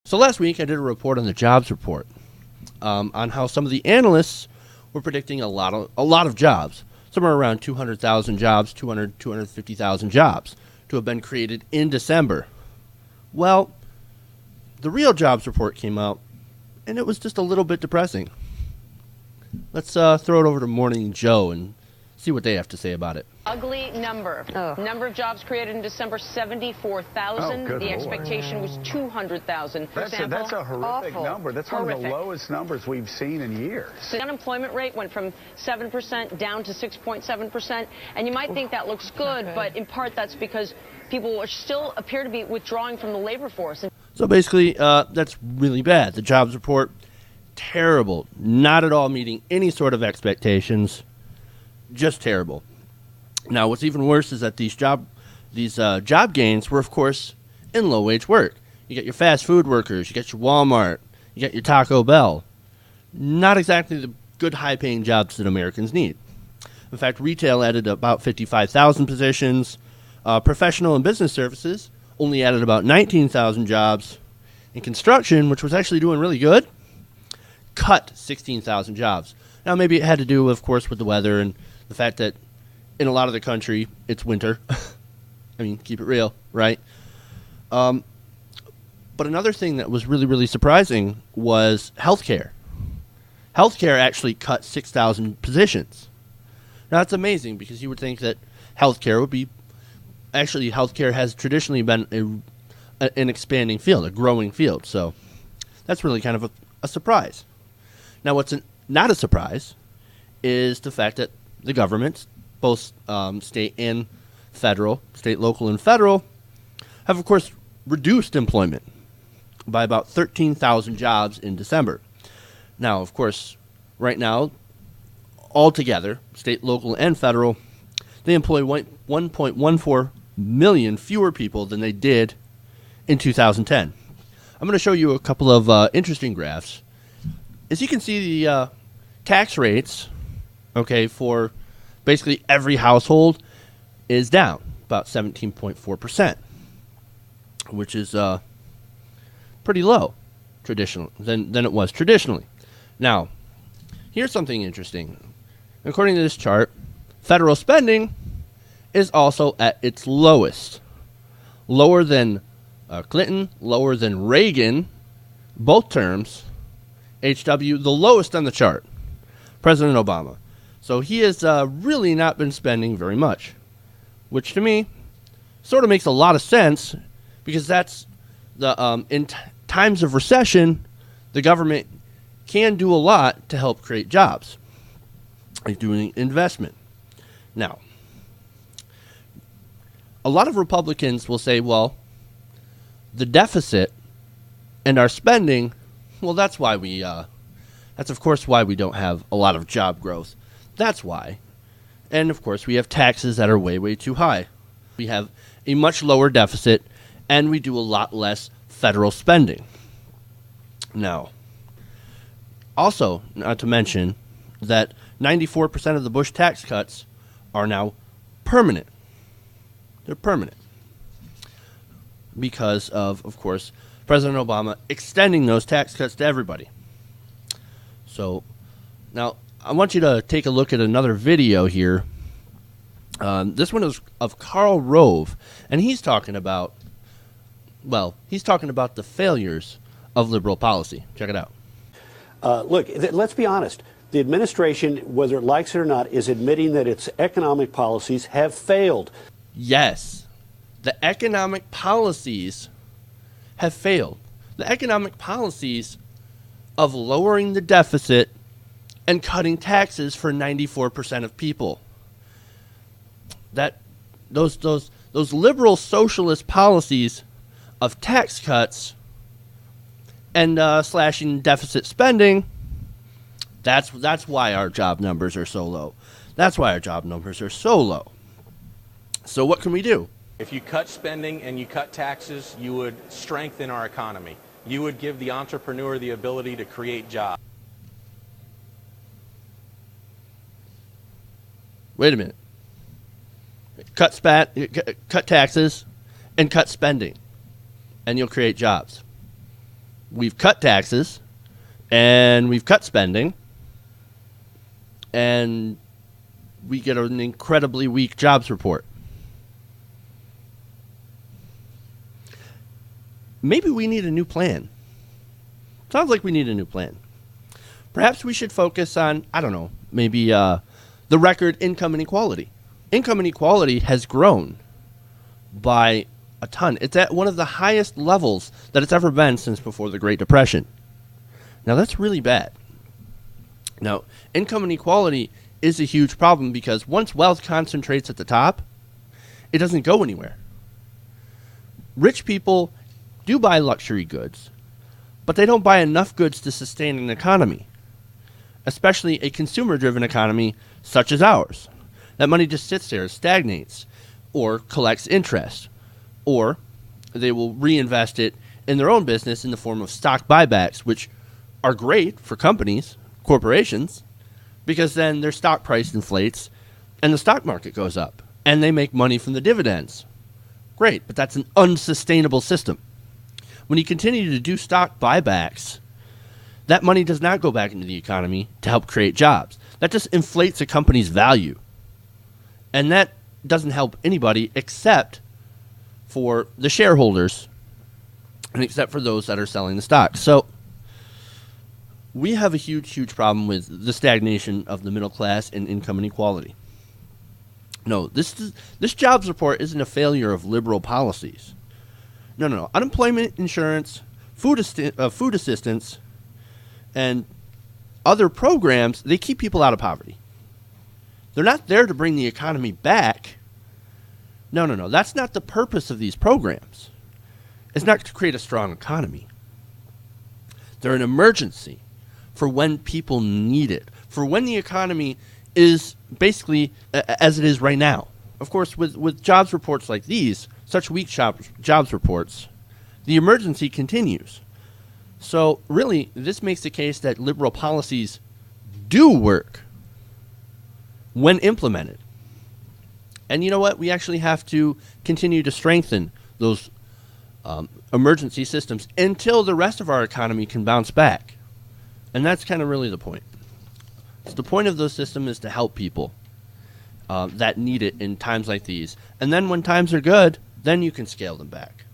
So last week I did a report on the jobs report on how some of the analysts were predicting a lot of jobs, somewhere around 200,000 jobs, 250,000 jobs to have been created in December. Well, the real jobs report came out, and it was just a little bit depressing. Let's throw it over to Morning Joe and see what they have to say about it. Ugly number. Number of jobs created in December, 74,000. The expectation was 200,000. That's a horrific number. That's one of the lowest numbers we've seen in years. The unemployment rate went from 7% down to 6.7%. And you might think that looks good, but in part that's because people still appear to be withdrawing from the labor force. So basically, that's really bad. The jobs report, terrible. Not at all meeting any sort of expectations. Just terrible. Now, what's even worse is that these job gains were, of course, in low-wage work. You get your fast food workers, you get your Walmart, you get your Taco Bell. Not exactly the good, high-paying jobs that Americans need. In fact, retail added about 55,000 positions. Professional and business services only added about 19,000 jobs. And construction, which was actually doing really good, cut 16,000 jobs. Now, maybe it had to do, of course, with the weather and the fact that in a lot of the country, it's winter. I mean, keep it real, right? But another thing that was really, really surprising was healthcare. Healthcare actually cut 6,000 positions. Now, that's amazing because you would think that healthcare would be... Actually, healthcare has traditionally been an expanding field, a growing field. So that's really kind of a surprise. Now, what's not a surprise is the fact that the government, both state, local, and federal, have, of course, reduced employment by about 13,000 jobs in December. Now, of course, right now, altogether, state, local, and federal, they employ 1.14 million fewer people than they did in 2010. I'm going to show you a couple of interesting graphs. As you can see, the tax rates, okay, for basically every household is down about 17.4%, which is pretty low than it was traditionally. Now, here's something interesting. According to this chart, federal spending is also at its lowest, lower than Clinton, lower than Reagan, both terms. HW, the lowest on the chart, President Obama. So he has really not been spending very much, which to me sort of makes a lot of sense because that's in times of recession, the government can do a lot to help create jobs, like doing investment. Now, a lot of Republicans will say, well, the deficit and our spending, well, that's why that's of course why we don't have a lot of job growth. That's why. And of course we have taxes that are way, way too high. We have a much lower deficit and we do a lot less federal spending. Now, also, not to mention that 94% of the Bush tax cuts are now permanent. They're permanent. Because of course, President Obama extending those tax cuts to everybody. So, now, I want you to take a look at another video here. This one is of Karl Rove, and he's talking about the failures of liberal policy. Check it out. Look, let's be honest. The administration, whether it likes it or not, is admitting that its economic policies have failed. Yes, the economic policies have failed. The economic policies of lowering the deficit and cutting taxes for 94% of people. Those liberal socialist policies of tax cuts and slashing deficit spending, that's why our job numbers are so low. That's why our job numbers are so low. So what can we do? If you cut spending and you cut taxes, you would strengthen our economy. You would give the entrepreneur the ability to create jobs. Wait a minute. Cut taxes and cut spending, and you'll create jobs. we've cut taxes, and we've cut spending, and we get an incredibly weak jobs report. Maybe we need a new plan. Sounds like we need a new plan. Perhaps we should focus on, I don't know, maybe the record income inequality. Income inequality has grown by a ton. It's at one of the highest levels that it's ever been since before the Great Depression. Now, that's really bad. Now, income inequality is a huge problem because once wealth concentrates at the top, it doesn't go anywhere. Rich people do buy luxury goods, but they don't buy enough goods to sustain an economy, especially a consumer-driven economy such as ours. That money just sits there, stagnates, or collects interest, or they will reinvest it in their own business in the form of stock buybacks, which are great for companies, corporations, because then their stock price inflates and the stock market goes up, and they make money from the dividends. Great, but that's an unsustainable system. When you continue to do stock buybacks, that money does not go back into the economy to help create jobs. That just inflates a company's value. And that doesn't help anybody except for the shareholders and except for those that are selling the stock. So we have a huge, huge problem with the stagnation of the middle class and income inequality. No, this jobs report isn't a failure of liberal policies. No. Unemployment insurance, food assistance, and other programs, they keep people out of poverty. They're not there to bring the economy back. No. That's not the purpose of these programs. It's not to create a strong economy. They're an emergency for when people need it, for when the economy is basically as it is right now. Of course, with jobs reports like these, such weak jobs reports, the emergency continues. So really, this makes the case that liberal policies do work when implemented. And you know what? We actually have to continue to strengthen those emergency systems until the rest of our economy can bounce back. And that's kind of really the point. So the point of those systems is to help people that need it in times like these. And then when times are good, then you can scale them back.